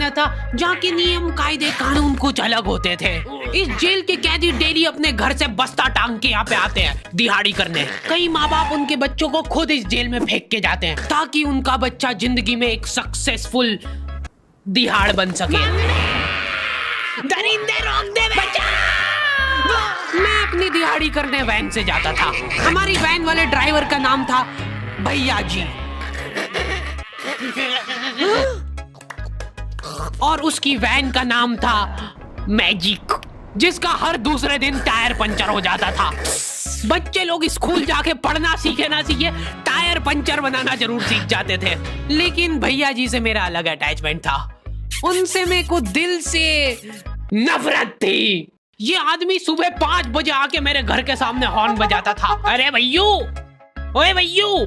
जमाना था जहाँ के नियम कायदे कानून कुछ अलग होते थे। इस जेल के कैदी डेली अपने घर से बस्ता टांग के यहाँ पे आते हैं दिहाड़ी करने। कई माँ बाप उनके बच्चों को खुद इस जेल में फेंक के जाते हैं ताकि उनका बच्चा जिंदगी में एक सक्सेसफुल दिहाड़ बन सके। दरिंदे रोक दे बच्चा। मैं अपनी दिहाड़ी करने वैन से जाता था। हमारी वैन वाले ड्राइवर का नाम था भैया जी और उसकी वैन का नाम था मैजिक, जिसका हर दूसरे दिन टायर पंचर हो जाता था। बच्चे लोग स्कूल जाके पढ़ना सीखे ना सीखे टायर पंचर बनाना जरूर सीख जाते थे। लेकिन भैया जी से मेरा अलग अटैचमेंट था। उनसे मेरे को दिल से नफरत थी। ये आदमी सुबह 5 बजे आके मेरे घर के सामने हॉर्न बजाता था। अरे भैयू, ओए भैयू,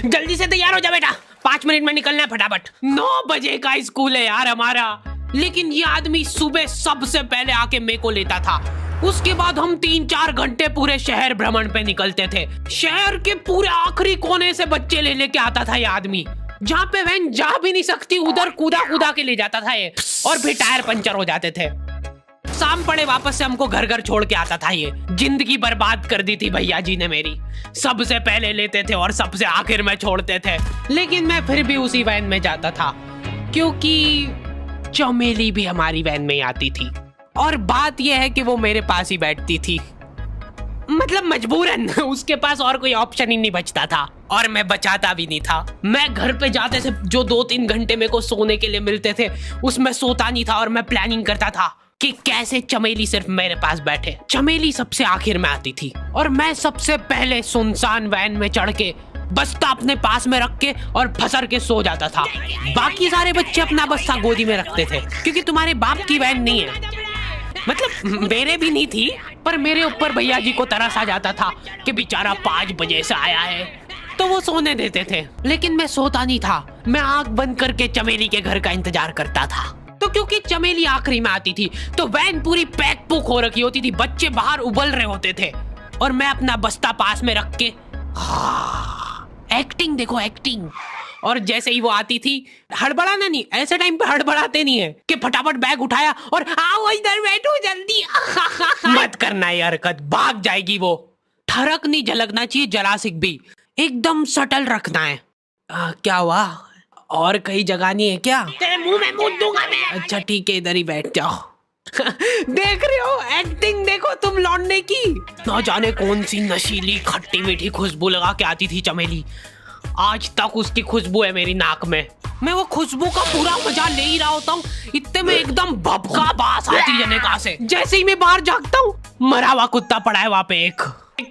जल्दी से तैयार हो जा बेटा, 5 मिनट में निकलना है फटाफट। 9 बजे का स्कूल है यार हमारा। लेकिन ये आदमी सुबह सबसे पहले आके मेरे को लेता था। उसके बाद हम 3-4 घंटे पूरे शहर भ्रमण पे निकलते थे। शहर के पूरे आखिरी कोने से बच्चे ले लेके आता था ये आदमी। जहाँ पे वैन जा भी नहीं सकती उधर कूदा के ले जाता था ये, और फिर टायर पंचर हो जाते थे। शाम पड़े वापस से हमको घर घर छोड़ के आता था ये। जिंदगी बर्बाद कर दी थी भैया जी ने मेरी। सबसे पहले लेते थे और सबसे आखिर में छोड़ते थे। लेकिन मैं फिर भी उसी वैन में जाता था क्योंकि चमेली भी हमारी वैन में ही आती थी। और बात यह है कि वो मेरे पास ही बैठती थी, मतलब मजबूरन। उसके पास और कोई ऑप्शन ही नहीं बचता था और मैं बचाता भी नहीं था। मैं घर पे जाते से जो 2-3 घंटे मेरे को सोने के लिए मिलते थे उसमें सोता नहीं था और मैं प्लानिंग करता था कि कैसे चमेली सिर्फ मेरे पास बैठे। चमेली सबसे आखिर में आती थी और मैं सबसे पहले सुनसान वैन में चढ़ के बस्ता अपने पास में रख के और फसर के सो जाता था। बाकी सारे बच्चे अपना बस्ता गोदी में रखते थे क्योंकि तुम्हारे बाप की वैन नहीं है, मतलब मेरे भी नहीं थी, पर मेरे ऊपर भैया जी को तरस आ जाता था कि बेचारा 5 बजे से आया है, तो वो सोने देते थे। लेकिन मैं सोता नहीं था, मैं आंख बंद करके चमेली के घर का इंतजार करता था। तो क्योंकि चमेली आखिरी में आती थी तो वैन पूरी पैक पुक हो रखी होती थी, बच्चे बाहर उबल रहे होते थे और मैं अपना बस्ता पास में रख के एक्टिंग देखो एक्टिंग। और जैसे ही वो आती थी, हड़बड़ाना नहीं, ऐसे टाइम पे हड़बड़ाते नहीं है कि फटाफट बैग उठाया और आओ इधर बैठो जल्दी। मत करना ये हरकत, भाग जाएगी वो। ठरक नहीं झलकना चाहिए जरा सिक भी, एकदम सटल रखना है। क्या हुआ, और कहीं जगह नहीं है क्या? तेरे मुंह में मूत दूंगा मैं। अच्छा ठीक है, इधर ही बैठ जाओ। देख रहे हो एक्टिंग, देखो तुम लौंडे की। ना जाने कौन सी नशीली खट्टी मीठी खुशबू लगा के आती थी चमेली। आज तक उसकी खुशबू है मेरी नाक में। मैं वो खुशबू का पूरा मजा ले ही रहा होता हूँ, इतने में एकदम भभका बास आती है जनेका से। जैसे ही मैं बाहर जागता हूँ, मरा हुआ कुत्ता पड़ा है वहाँ पे। एक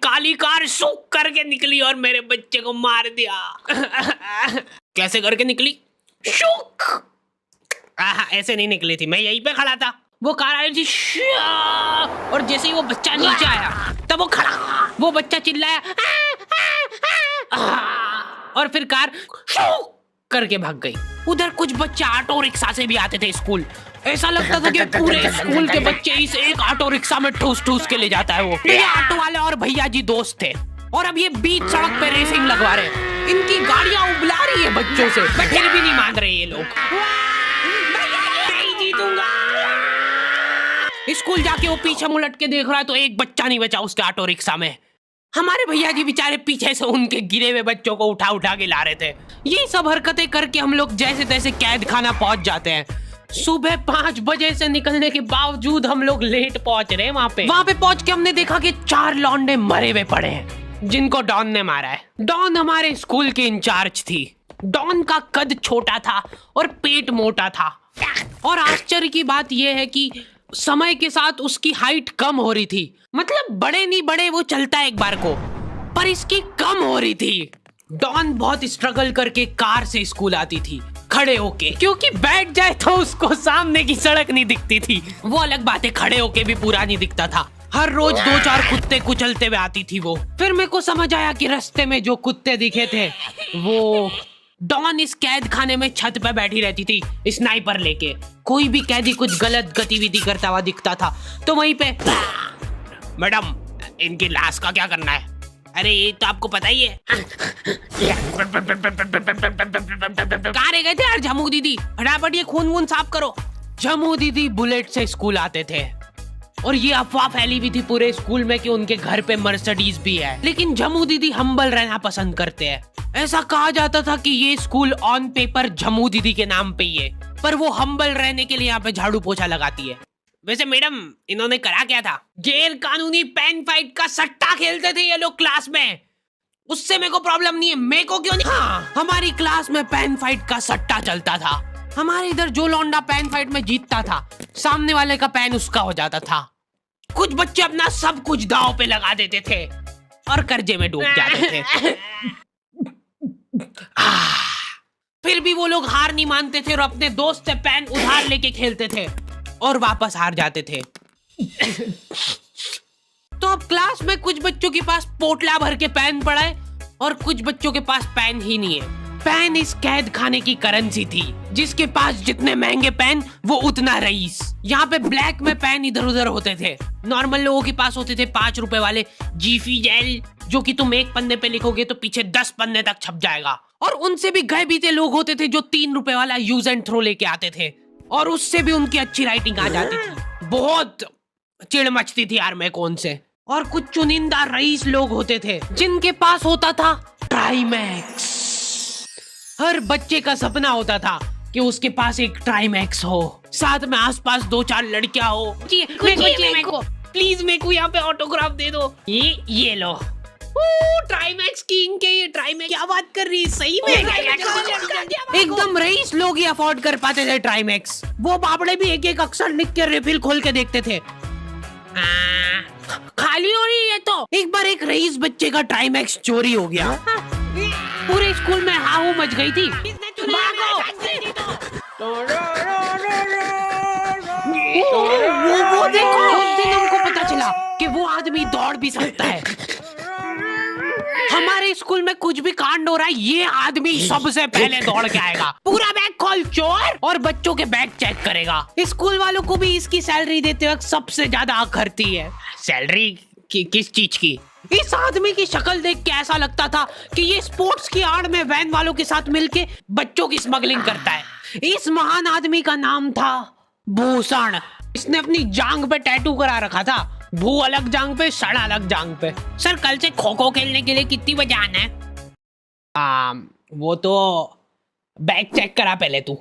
काली कार सूख करके निकली और मेरे बच्चे को मार दिया। कैसे करके निकली? शुक। ऐसे नहीं निकली थी, मैं यहीं पे खड़ा था, वो कार आई थी और जैसे ही वो बच्चा नीचे आया तब वो खड़ा, वो बच्चा चिल्लाया और फिर कार शुक करके भाग गई। उधर कुछ बच्चे ऑटो रिक्शा से भी आते थे स्कूल। ऐसा लगता था कि पूरे स्कूल के बच्चे इस एक ऑटो रिक्शा में ठूस ठूस के ले जाता है वो। ये ऑटो वाले और भैया जी दोस्त थे और अब ये बीच सड़क पे रेसिंग लगवा रहे। इनकी गाड़ियां उबला रही है बच्चों से, फिर भी नहीं मान रहे ये लोग। नहीं जीतूंगा। स्कूल जाके वो पीछे मुलट के देख रहा है तो एक बच्चा नहीं बचा उसके ऑटो रिक्शा में। हमारे भैया जी बेचारे पीछे से उनके गिरे हुए बच्चों को उठा उठा के ला रहे थे। ये सब हरकतें करके हम लोग जैसे तैसे कैद खाना पहुंच जाते हैं। सुबह 5 बजे से निकलने के बावजूद हम लोग लेट पहुंच रहे हैं वहाँ पे पहुंच के हमने देखा कि 4 लौंडे मरे हुए पड़े हैं जिनको डॉन ने मारा है। डॉन हमारे स्कूल की इंचार्ज थी। डॉन का कद छोटा था और पेट मोटा था और आश्चर्य की बात यह है कि समय के साथ उसकी हाइट कम हो रही थी। मतलब बड़े नहीं बड़े वो चलता है एक बार को, पर इसकी कम हो रही थी। डॉन बहुत स्ट्रगल करके कार से स्कूल आती थी खड़े होके, क्योंकि बैठ जाए तो उसको सामने की सड़क नहीं दिखती थी। वो अलग बात है, खड़े होके भी पूरा नहीं दिखता था। हर रोज 2-4 कुत्ते कुचलते हुए आती थी वो। फिर मेरे को समझ आया कि रास्ते में जो कुत्ते दिखे थे वो डॉन इस कैद खाने में छत पे बैठी रहती थी स्नाइपर लेके। कोई भी कैदी कुछ गलत गतिविधि करता हुआ दिखता था तो वहीं पे, मैडम इनकी लाश का क्या करना है? अरे ये तो आपको पता ही है। कहाँ रह गए थे यार झमू दीदी? फटाफट ये खून वून साफ करो। झमू दीदी बुलेट से स्कूल आते थे और ये अफवाह फैली हुई थी पूरे स्कूल में कि उनके घर पे मर्सिडीज भी है, लेकिन झमू दीदी हम्बल रहना पसंद करते हैं। ऐसा कहा जाता था कि ये स्कूल ऑन पेपर झमू दीदी के नाम पे ही है, पर वो हम्बल रहने के लिए यहाँ पे झाड़ू पोछा लगाती है। वैसे मैडम, इन्होंने करा क्या था? गैर कानूनी पेन फाइट का सट्टा खेलते थे ये लोग क्लास में। उससे मेरे को प्रॉब्लम नहीं है, मेरे को क्यों नहीं? हाँ, हमारी क्लास में पेन फाइट का सट्टा चलता था। हमारे इधर जो लौंडा पेन फाइट में जीतता था, सामने वाले का पेन उसका हो जाता था। कुछ बच्चे अपना सब कुछ दांव पे लगा देते थे और कर्जे में डूब जाते थे। फिर भी वो लोग हार नहीं मानते थे और अपने दोस्त से पेन उधार लेके खेलते थे और वापस हार जाते थे। तो अब क्लास में कुछ बच्चों के पास पोटला भर के पेन पड़ा है और कुछ बच्चों के पास पेन ही नहीं है। पेन इस कैद खाने की करेंसी थी, जिसके पास जितने महंगे पेन वो उतना रईस। यहाँ पे ब्लैक में पेन इधर उधर होते थे। नॉर्मल लोगों के पास होते थे 5 रुपए वाले जीफी जेल, जो कि तुम एक पन्ने पे लिखोगे तो पीछे 10 पन्ने तक छप जाएगा। और उनसे भी गए बीते लोग होते थे जो 3 रुपए वाला यूज एंड थ्रो लेके आते थे और उससे भी उनकी अच्छी राइटिंग आ जाती थी। बहुत चिढ़ मचती थी यार मैं कौन से। और कुछ चुनिंदा रईस लोग होते थे जिनके पास होता था ट्राइमैक्स। हर बच्चे का सपना होता था कि उसके पास एक ट्राइमैक्स हो, साथ में आसपास 2-4 लड़कियां हो। प्लीज मेरे को यहाँ पे ऑटोग्राफ दे दो। ये लो ट्राइमैक्स की इनके, ये ट्राइमैक्स क्या बात कर रही है? सही में एकदम रईस लोग ही अफोर्ड कर पाते थे ट्राइमैक्स। वो बाबड़े भी एक एक अक्षर लिख के रिफिल खोल के देखते थे। खाली हो रही है तो एक बार एक रईस बच्चे का ट्राइमैक्स चोरी हो गया। पूरे स्कूल में हाहू मच गई थी। वो देखो, उस दिन हमको पता चला कि वो आदमी दौड़ भी सकता है। हमारे स्कूल में कुछ भी कांड हो रहा है, ये आदमी सबसे पहले दौड़ के आएगा, पूरा बैग खोल चोर, और बच्चों के बैग चेक करेगा। स्कूल वालों को भी इसकी सैलरी देते वक्त सबसे ज्यादा आंख खरती है। सैलरी किस चीज की? इस आदमी की शक्ल देख के ऐसा लगता था कि ये स्पोर्ट्स की आड़ में वैन वालों के साथ मिलके बच्चों की स्मगलिंग करता है। इस महान आदमी का नाम था भूषण। इसने अपनी जांग पे टैटू करा रखा था, भू अलग जांग पे, सड़ अलग जांग पे। सर कल से खो खो खेलने के लिए कितनी बजे आना है? वो तो बैग चेक करा पहले तू।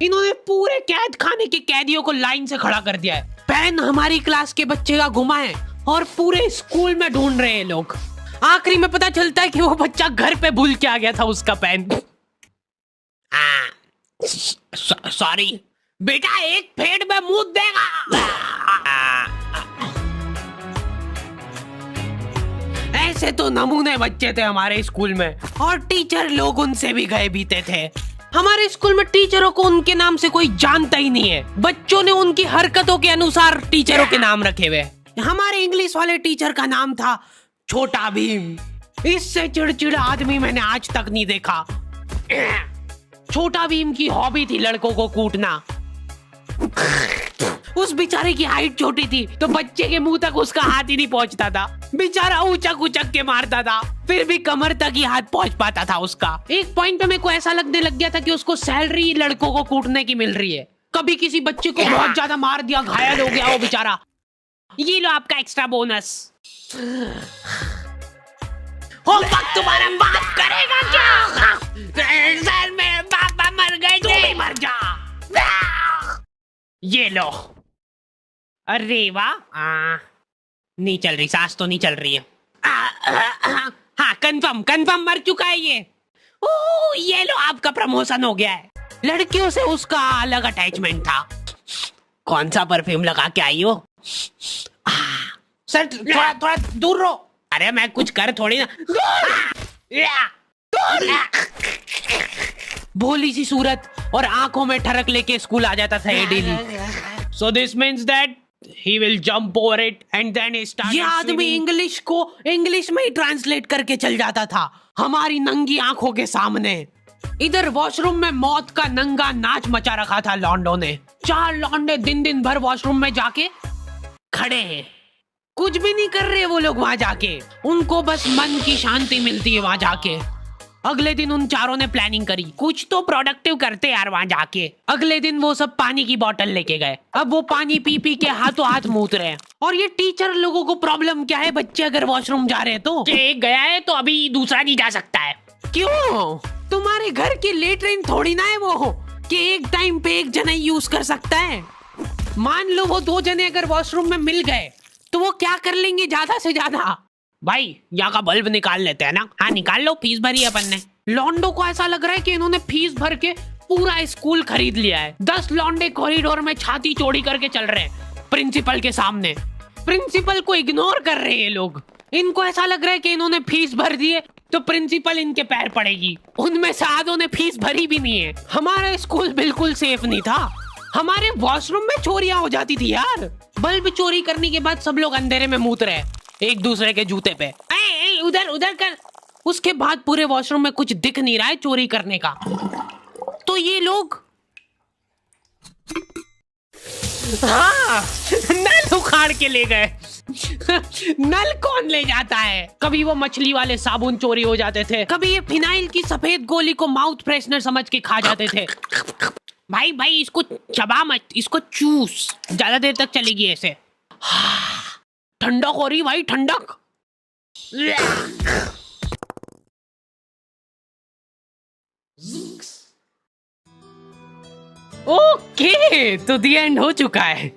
इन्होंने पूरे कैद खाने के कैदियों को लाइन से खड़ा कर दिया है। पेन हमारी क्लास के बच्चे का गुमा है और पूरे स्कूल में ढूंढ रहे हैं लोग। आखिरी में पता चलता है कि वो बच्चा घर पे भूल के आ गया था उसका पेन। सॉरी बेटा, एक फेड में मुंह देगा। ऐसे तो नमूने बच्चे थे हमारे स्कूल में और टीचर लोग उनसे भी गए बीते थे। हमारे स्कूल में टीचरों को उनके नाम से कोई जानता ही नहीं है। बच्चों ने उनकी हरकतों के अनुसार टीचरों के नाम रखे हुए। हमारे इंग्लिश वाले टीचर का नाम था छोटा भीम। इससे चिड़चिड़ा आदमी मैंने आज तक नहीं देखा। छोटा भीम की हॉबी थी लड़कों को कूटना। उस बेचारे की हाइट छोटी थी तो बच्चे के मुंह तक उसका हाथ ही नहीं पहुंचता था। बेचारा ऊंचक उचक के मारता था, फिर भी कमर तक ही हाथ पहुंच पाता था उसका। एक पॉइंट पे मेरे को ऐसा लगने लग गया था कि उसको सैलरी लड़कों को कूटने की मिल रही है। कभी किसी बच्चे को बहुत ज्यादा मार दिया, घायल हो गया वो बेचारा, ये लो आपका एक्स्ट्रा बोनस। होमवर्क तुम्हारा बाप करेगा क्या? सर मेरे पापा मर गए थे। तू भी मर जा। ये लो। अरे वाह, नहीं चल रही सांस, तो नहीं चल रही है। हाँ कंफर्म मर चुका है ये। ये लो आपका प्रमोशन हो गया है। लड़कियों से उसका अलग अटैचमेंट था। कौन सा परफ्यूम लगा के आई हो? सर थोड़ा दूर रहो। अरे मैं कुछ कर थोड़ी ना। भोली सी सूरत और आंखों में ठरक लेके स्कूल आ जाता था ये daily. So this means that he will jump over it and then he started. ये आदमी इंग्लिश को इंग्लिश में ही ट्रांसलेट करके चल जाता था हमारी नंगी आंखों के सामने। इधर वॉशरूम में मौत का नंगा नाच मचा रखा था लॉन्डो ने। 4 लॉन्डे दिन भर वॉशरूम में जाके खड़े हैं कुछ भी नहीं कर रहे वो लोग वहां जाके, उनको बस मन की शांति मिलती है वहां जाके। अगले दिन उन चारों ने प्लानिंग करी, कुछ तो प्रोडक्टिव करते यार वहां जाके। अगले दिन वो सब पानी की बोतल लेके गए। अब वो पानी पी पी के हाथों हाथ मूत रहे हैं। और ये टीचर लोगों को प्रॉब्लम क्या है, बच्चे अगर वॉशरूम जा रहे हैं तो एक गया है तो अभी दूसरा नहीं जा सकता है। क्यों? तुम्हारे घर की लेटरिन थोड़ी ना है वो कि एक टाइम पे एक जना यूज कर सकता है। मान लो वो 2 जने अगर वॉशरूम में मिल गए तो वो क्या कर लेंगे ज्यादा से ज्यादा। भाई यहाँ का बल्ब निकाल लेते हैं ना। हाँ निकाल लो, फीस भरी है अपन ने। लॉन्डो को ऐसा लग रहा है कि इन्होंने फीस भर के पूरा स्कूल खरीद लिया है। 10 लॉन्डे कॉरिडोर में छाती चौड़ी करके चल रहे हैं प्रिंसिपल के सामने। प्रिंसिपल को इग्नोर कर रहे हैं ये लोग। इनको ऐसा लग रहा है कि इन्होंने फीस भर दी है तो प्रिंसिपल इनके पैर पड़ेगी। उनमें से आधों ने फीस भरी भी नहीं है। हमारा स्कूल बिल्कुल सेफ नहीं था। हमारे वॉशरूम में चोरियां हो जाती थी यार। बल्ब चोरी करने के बाद सब लोग अंधेरे में मूत रहे एक दूसरे के जूते पे। उधर उधर कर। उसके बाद पूरे वॉशरूम में कुछ दिख नहीं रहा है चोरी करने का। तो ये लोग हाँ नल उखाड़ के ले गए। नल कौन ले जाता है? कभी वो मछली वाले साबुन चोरी हो जाते थे, कभी ये फिनाइल की सफेद गोली को माउथ फ्रेशनर समझ के खा जाते थे। भाई भाई इसको चबा मत, इसको चूस, ज्यादा देर तक चलेगी ऐसे। ठंडक हो रही भाई, ठंडक। ओके तो द एंड हो चुका है।